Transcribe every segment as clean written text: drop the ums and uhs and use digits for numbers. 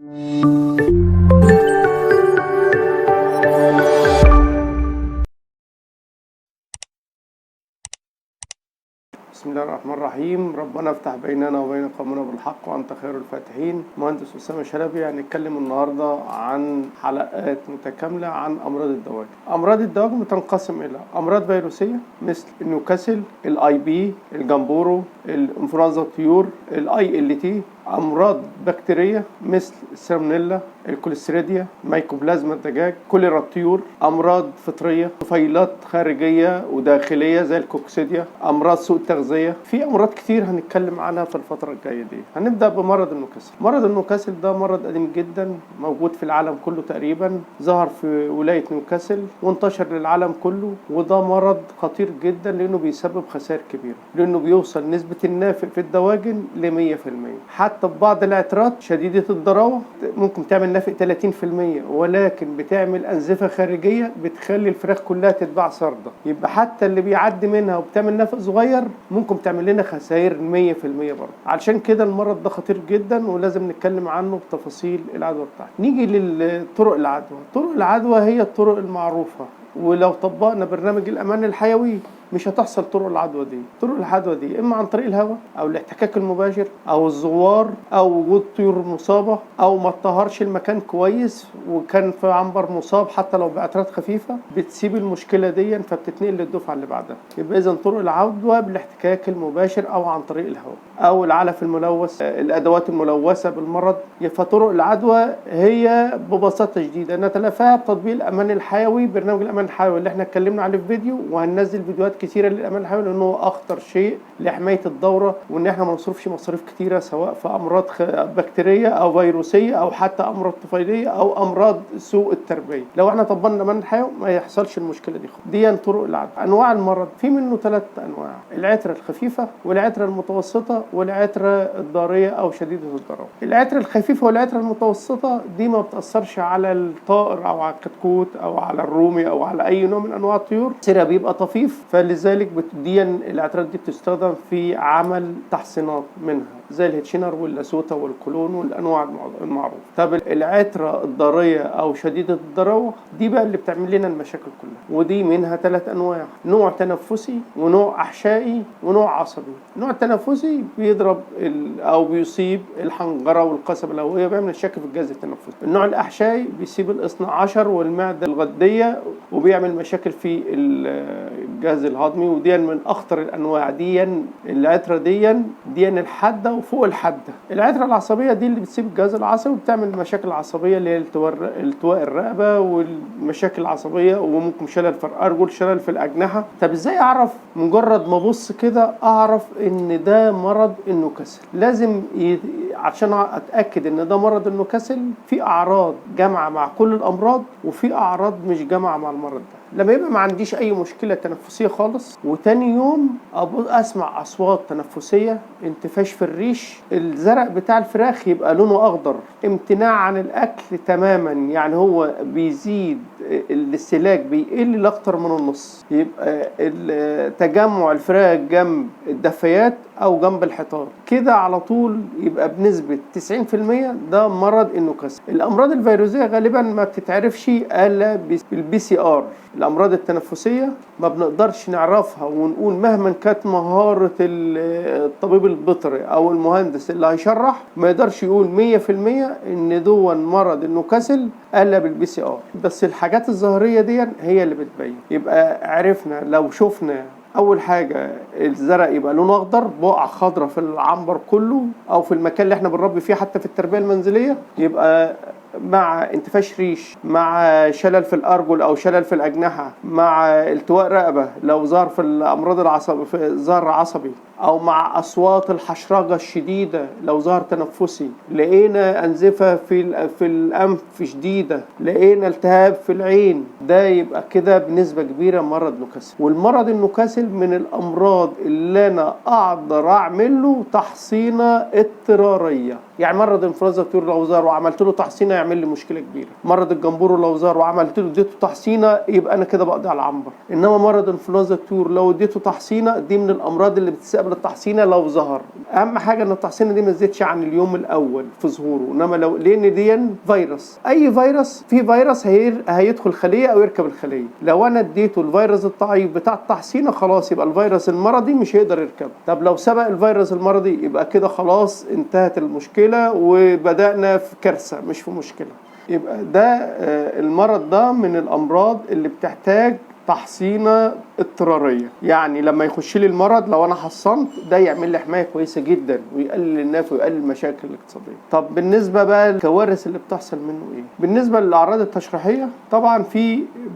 بسم الله الرحمن الرحيم. ربنا افتح بيننا وبين قومنا بالحق وانت خير الفاتحين. مهندس اسامه شلبي. هنتكلم النهارده عن حلقات متكامله عن امراض الدواجن. امراض الدواجن بتنقسم الى امراض فيروسيه مثل النيوكاسل، الاي بي، الجمبورو، الانفلونزا الطيور، الاي ال تي. امراض بكتيريه مثل السالمونيلا، الكوليستريديا، مايكوبلازما الدجاج، كوليرا الطيور. امراض فطريه، طفيلات خارجيه وداخليه زي الكوكسيديا، امراض سوء التغذيه. في امراض كتير هنتكلم عنها في الفتره الجايه دي. هنبدا بمرض النيوكاسل. مرض النيوكاسل ده مرض قديم جدا، موجود في العالم كله تقريبا، ظهر في ولايه نيوكاسل وانتشر للعالم كله. وده مرض خطير جدا لانه بيسبب خسائر كبيره، لانه بيوصل نسبه النافق في الدواجن ل 100%. حتى في بعض العطرات شديده الضراوه ممكن تعمل نافق 30%، ولكن بتعمل انزفه خارجيه بتخلي الفراخ كلها تتباع سرده. يبقى حتى اللي بيعدي منها وبتعمل نافق صغير ممكن تعمل لنا خسائر 100% برضه. علشان كده المرض ده خطير جدا ولازم نتكلم عنه بتفاصيل العدوى بتاعته. نيجي للطرق العدوى. طرق العدوى هي الطرق المعروفه، ولو طبقنا برنامج الامان الحيوي مش هتحصل طرق العدوى دي. طرق العدوى دي اما عن طريق الهواء او الاحتكاك المباشر او الزوار او وجود طيور مصابه او ما تطهرش المكان كويس وكان في عنبر مصاب حتى لو بعترات خفيفه بتسيب المشكله دي فبتتنقل للدفعه اللي بعدها. يبقى اذا طرق العدوى بالاحتكاك المباشر او عن طريق الهواء او العلف الملوث، الادوات الملوثه بالمرض. فطرق العدوى هي ببساطه شديده نتلافاها بتطبيق الامان الحيوي، برنامج الامان الحيوي اللي احنا اتكلمنا عليه في فيديو، وهننزل فيديوهات كتيره للامان الحيوي لانه اخطر شيء لحمايه الدوره، وان احنا ما نصرفش مصاريف كتيره سواء في امراض بكتيريه او فيروسيه او حتى امراض طفيليه او امراض سوء التربيه. لو احنا طبقنا الامان الحيوي ما يحصلش المشكله دي. دي طرق العدوى. انواع المرض في منه 3 انواع: العتره الخفيفه والعتره المتوسطه والعتره الضاريه او شديده الضرر. العتره الخفيفه والعتره المتوسطه دي ما بتاثرش على الطائر او على الكتكوت او على الرومي او على اي نوع من انواع الطيور، سيرها بيبقى طفيف، فلذلك العترات دي بتستخدم في عمل تحصينات منها زي الهيتشينر واللاسوتا والكولون والانواع المعروفه. طب العتره الضاريه او شديده الضراوه دي بقى اللي بتعمل لنا المشاكل كلها، ودي منها 3 انواع: نوع تنفسي ونوع احشائي ونوع عصبي. النوع التنفسي بيضرب او بيصيب الحنجره والقصبه الهوائيه، بيعمل مشاكل في الجهاز التنفسي. النوع الاحشائي بيصيب الاثنى عشر والمعده الغديه وبيعمل مشاكل في الجهاز الهضمي، ودي من اخطر الانواع. دي العتره دي الحاده وفوق الحاده. العتره العصبيه دي اللي بتسيب الجهاز العصبي وبتعمل مشاكل عصبيه اللي هي التواء الرقبه والمشاكل العصبيه، وممكن شلل في الارجل، شلل في الاجنحه. طب ازاي اعرف؟ مجرد ما ابص كده اعرف ان ده مرض النيوكاسل. لازم عشان اتاكد ان ده مرض النيوكاسل في اعراض جامعه مع كل الامراض وفي اعراض مش جامعه مع المرض ده. لما يبقى ما عنديش اي مشكله تنفسيه خالص وتاني يوم اسمع اصوات تنفسيه، انتفاش في الريش، الزرق بتاع الفراخ يبقى لونه اخضر، امتناع عن الاكل تماما، يعني هو بيزيد الاستهلاك بيقل لاكتر من النص، يبقى تجمع الفراخ جنب الدفايات او جنب الحيطان كده على طول، يبقى بنسبه 90% ده مرض النيوكاسل. الامراض الفيروسيه غالبا ما بتتعرفش الا بالبي سي ار. الامراض التنفسيه ما بنقدرش نعرفها ونقول مهما كانت مهاره الطبيب البيطري او المهندس اللي هيشرح ما يقدرش يقول 100% ان دون مرض النيوكاسل الا بالبي سي ار. بس الحاجات الظاهريه دي هي اللي بتبين. يبقى عرفنا لو شفنا اول حاجه الزرق يبقى لونه اخضر، بقع خضراء في العنبر كله او في المكان اللي احنا بنربي فيه حتى في التربيه المنزليه، يبقى مع انتفاش ريش، مع شلل في الارجل او شلل في الاجنحه، مع التواء رقبه لو ظهر في الامراض العصبي في ظهر عصبي، او مع اصوات الحشرجه الشديده لو ظهر تنفسي، لقينا انزفه في الانف شديده، لقينا التهاب في العين، ده يبقى كده بنسبه كبيره مرض نيوكاسل. والمرض النيوكاسل من الامراض اللي انا اقدر اعمل له تحصينه اضطراريه. يعني مرض انفلونزا الطيور لو ظهر وعملت له تحصينه يعمل لي مشكله كبيره. مرض الجمبور لو ظهر وعملت له اديته تحصينه يبقى انا كده بقضي على العنبر. انما مرض انفلونزا الطيور لو اديته تحصينه دي من الامراض اللي بتستقبل التحصينه لو ظهر. اهم حاجه ان التحصينه دي ما تزيدش عن اليوم الاول في ظهوره، انما لو لان دي فيروس، اي فيروس في فيروس هيدخل خليه او يركب الخليه. لو انا اديته الفيروس الضعيف بتاع التحصينه خلاص يبقى الفيروس المرضي مش هيقدر يركبه. طب لو سبق الفيروس المرضي يبقى كده خلاص انتهت المشكله وبدانا في كارثه مش في مشكله. يبقى ده المرض ده من الامراض اللي بتحتاج تحصينه اضطراريه. يعني لما يخش لي المرض لو انا حصنت ده يعمل لي حمايه كويسه جدا ويقلل الناف ويقلل المشاكل الاقتصاديه. طب بالنسبه بقى للكوارث اللي بتحصل منه ايه؟ بالنسبه للاعراض التشريحيه طبعا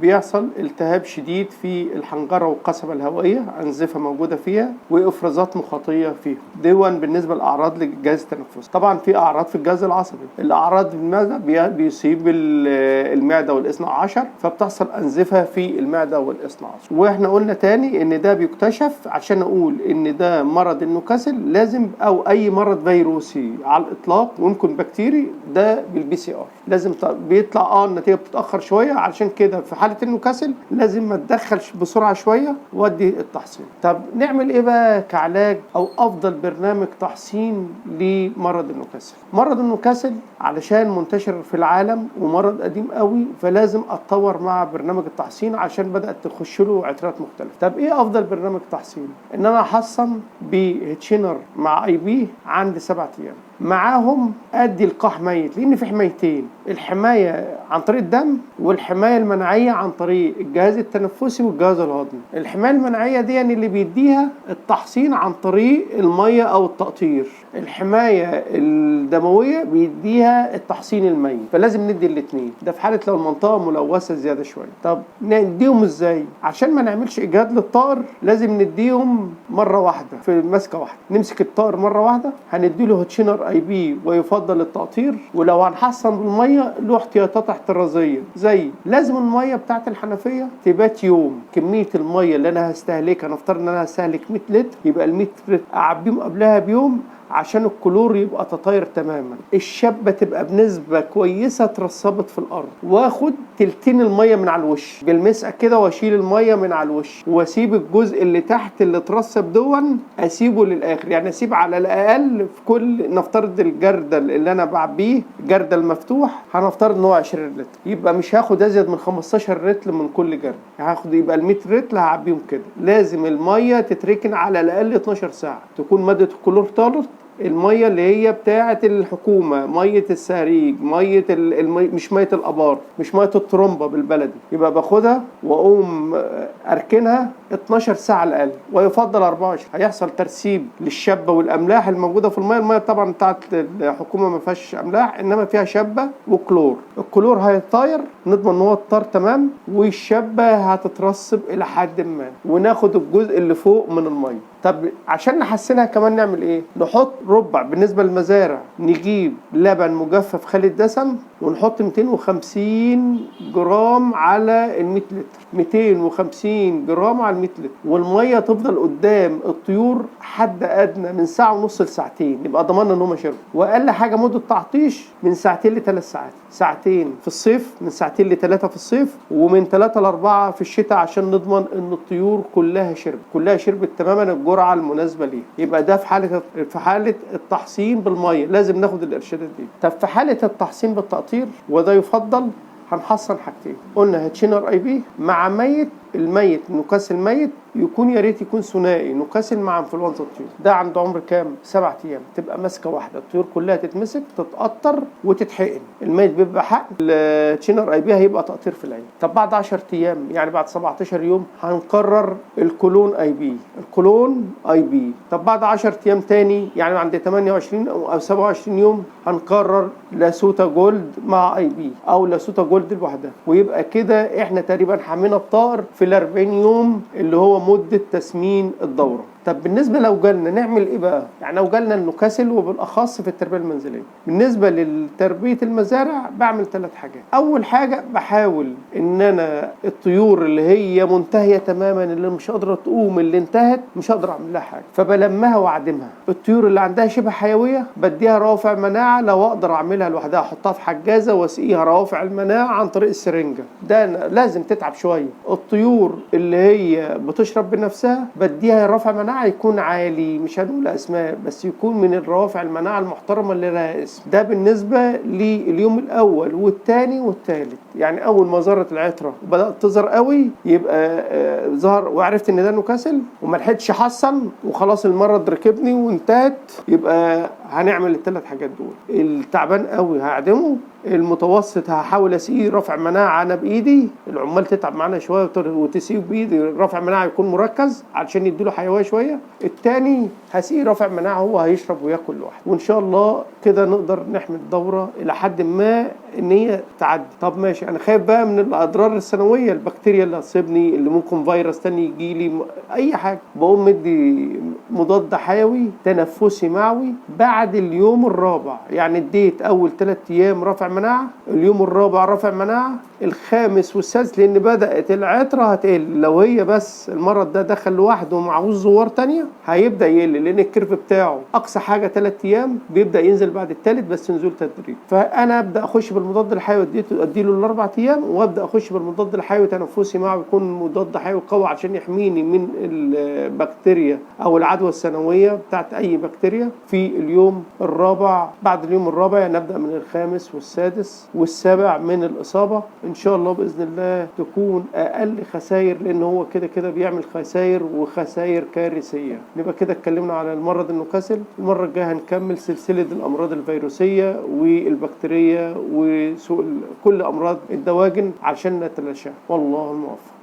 بيحصل التهاب شديد في الحنجره والقصبه الهوائيه، انزفه موجوده فيها وافرازات مخاطيه فيها. دون بالنسبه لاعراض الجهاز التنفسي. طبعا في اعراض في الجهاز العصبي. الاعراض المعده بيصيب المعده والاثنى عشر فبتحصل انزفه في المعده والاثنى عشر. واحنا قلنا تاني ان ده بيكتشف عشان اقول ان ده مرض النيوكاسل لازم او اي مرض فيروسي على الاطلاق ويمكن بكتيري ده بالPCR لازم بيطلع النتيجه بتتاخر شويه. عشان كده في حاله النيوكاسل لازم ما تدخل بسرعه شويه وادي التحصين. طب نعمل ايه بقى كعلاج او افضل برنامج تحصين لمرض النيوكاسل؟ مرض النيوكاسل علشان منتشر في العالم ومرض قديم قوي فلازم اتطور مع برنامج التحصين عشان بدات تخش له عترات مختلفه. طب ايه افضل برنامج تحصين؟ ان انا احصن بهيتشينر مع IB عند 7 ايام، معاهم ادي لقاح ميت لان في حمايتين، الحمايه عن طريق الدم والحمايه المناعيه عن طريق الجهاز التنفسي والجهاز الهضمي. الحمايه المناعيه دي يعني اللي بيديها التحصين عن طريق الميه او التقطير، الحمايه الدمويه بيديها التحصين الميت. فلازم ندي الاثنين ده في حاله لو المنطقه ملوثه زياده شويه. طب نديهم ازاي؟ عشان ما نعملش اجهاد للطائر لازم نديهم مره واحده في مسكه واحده. نمسك الطائر مره واحده هنديله هيتشينر IB ويفضل التقطير. ولو هنحصن بالميه له احتياطات احترازيه زي لازم الميه بتاعت الحنفيه تبات يوم. كميه الميه اللي انا هستهلكها نفترض ان انا هستهلك 100 لتر يبقى ال 100 لتر اعبيهم قبلها بيوم عشان الكلور يبقى تطاير تماما. الشبه تبقى بنسبه كويسه اترسبت في الارض، واخد تلتين الميه من على الوش بالمسقه كده واشيل الميه من على الوش واسيب الجزء اللي تحت اللي اترسب دون اسيبه للاخر. يعني اسيب على الاقل في كل نفترض الجردل اللي انا بعبيه جردل مفتوح هنفترض ان هو 20 لتر يبقى مش هاخد ازيد من 15 لتر من كل جردل. هاخد يبقى ال 100 لتر هعبيهم كده. لازم الميه تتركن على الاقل 12 ساعه تكون ماده الكلور طالت. الميه اللي هي بتاعه الحكومه، ميه السهريج، ميه مش ميه الابار، مش ميه الطرمبه بالبلدي، يبقى باخدها واقوم اركنها 12 ساعه على الاقل ويفضل 24. هيحصل ترسيب للشبه والاملاح الموجوده في الميه. الميه طبعا بتاعه الحكومه ما فيهاش املاح انما فيها شبه وكلور. الكلور هيطاير نضمن ان هو الطار تمام والشبه هتترسب الى حد ما وناخد الجزء اللي فوق من الميه. طب عشان نحسنها كمان نعمل ايه؟ نحط ربع بالنسبه للمزارع، نجيب لبن مجفف خالي الدسم ونحط 250 جرام على ال 100 لتر، 250 جرام على ال 100 لتر، والميه تفضل قدام الطيور حد ادنى من ساعه ونص لساعتين، يبقى ضمننا ان هم شربوا. واقل حاجه مده تعطيش من ساعتين ل3 ساعات، ساعتين في الصيف، من ساعتين ل3 في الصيف، ومن 3 ل4 في الشتاء عشان نضمن ان الطيور كلها شربت تماما الجرعه المناسبه ليها. يبقى ده في حاله التحصين بالميه لازم ناخد الارشادات دي. طب في حاله التحصين بالتقطير وده يفضل هنحصن حاجتين. قلنا هيتشينر IB مع ميت. الميت نيوكاسل ميت يكون يا ريت يكون ثنائي نيوكاسل مع انفلونزا الطيور. ده عند عمر كام؟ 7 ايام. تبقى ماسكه واحده الطيور كلها تتمسك تتقطر وتتحقن. الميت بيبقى حقن، الهيتشينر IB هيبقى تقطير في العين. طب بعد 10 ايام يعني بعد 17 يوم هنقرر الكولون IB. الكولون IB. طب بعد 10 ايام تاني يعني عند 28 او 27 يوم هنقرر لاسوتا جولد مع IB او لاسوتا جولد لوحدها. ويبقى كده احنا تقريبا حمينا الطائر في ال40 يوم اللي هو مدة تسمين الدورة. طب بالنسبه لو جالنا نعمل ايه بقى؟ يعني لو جالنا النكاسل وبالاخص في التربيه المنزليه، بالنسبه لتربيه المزارع بعمل 3 حاجات. اول حاجه بحاول ان انا الطيور اللي هي منتهيه تماما، اللي مش قادره تقوم، اللي انتهت، مش هقدر اعمل لها حاجه، فبلمها واعدمها. الطيور اللي عندها شبه حيويه بديها روافع مناعه، لو اقدر اعملها لوحدها احطها في حجازه واسقيها روافع المناعه عن طريق السرنجه، ده لازم تتعب شويه. الطيور اللي هي بتشرب بنفسها بديها رافع مناعه يكون عالي، مش هنقول اسماء، بس يكون من الروافع المناعه المحترمه اللي لها اسم. ده بالنسبه لليوم الاول والثاني والثالث. يعني اول ما ظهرت العطره وبدات تظهر قوي يبقى ظهر وعرفت ان ده نكاسل وما لحقتش احصن وخلاص المرض ركبني وانتهت، يبقى هنعمل ال3 حاجات دول. التعبان قوي هعدمه، المتوسط هحاول اسقيه رفع مناعه انا بايدي، العمال تتعب معانا شويه وتسقيه بايدي رفع مناعه يكون مركز علشان يديله حيويه شويه. الثاني هسقيه رفع مناعه هو هيشرب وياكل لوحده، وان شاء الله كده نقدر نحمي الدوره الى حد ما ان هي تعدي. طب ماشي، انا خايف بقى من الاضرار الثانويه، البكتيريا اللي هتصيبني، اللي ممكن فيروس تاني يجي لي، اي حاجه، بقوم مدي مضاد حيوي تنفسي معوي بعد اليوم الرابع. يعني اديت اول 3 ايام رفع مناعه، اليوم الرابع رفع مناعه، الخامس والسادس لان بدات العطره هتقل. لو هي بس المرض ده دخل لوحده ومعهوش زوار تانية هيبدا يقل، لان الكيرف بتاعه اقصى حاجه 3 ايام بيبدا ينزل بعد الثالث بس نزول تدريجي. فانا ابدا اخش بالمضاد الحيوي اديله ال4 ايام، وابدا اخش بالمضاد الحيوي تنفسي معه يكون مضاد حيوي قوي عشان يحميني من البكتيريا او العدوى الثانويه بتاعت اي بكتيريا في اليوم الرابع. بعد اليوم الرابع نبدا من الخامس والسادس والسابع من الاصابه، ان شاء الله باذن الله تكون اقل خسائر، لان هو كده كده بيعمل خسائر وخسائر كارثيه. نبقى كده اتكلمنا على المرض النكاسل. المره الجايه هنكمل سلسله الامراض الفيروسيه والبكتيريه وسوء كل امراض الدواجن عشان نتلاشاها. والله الموفق.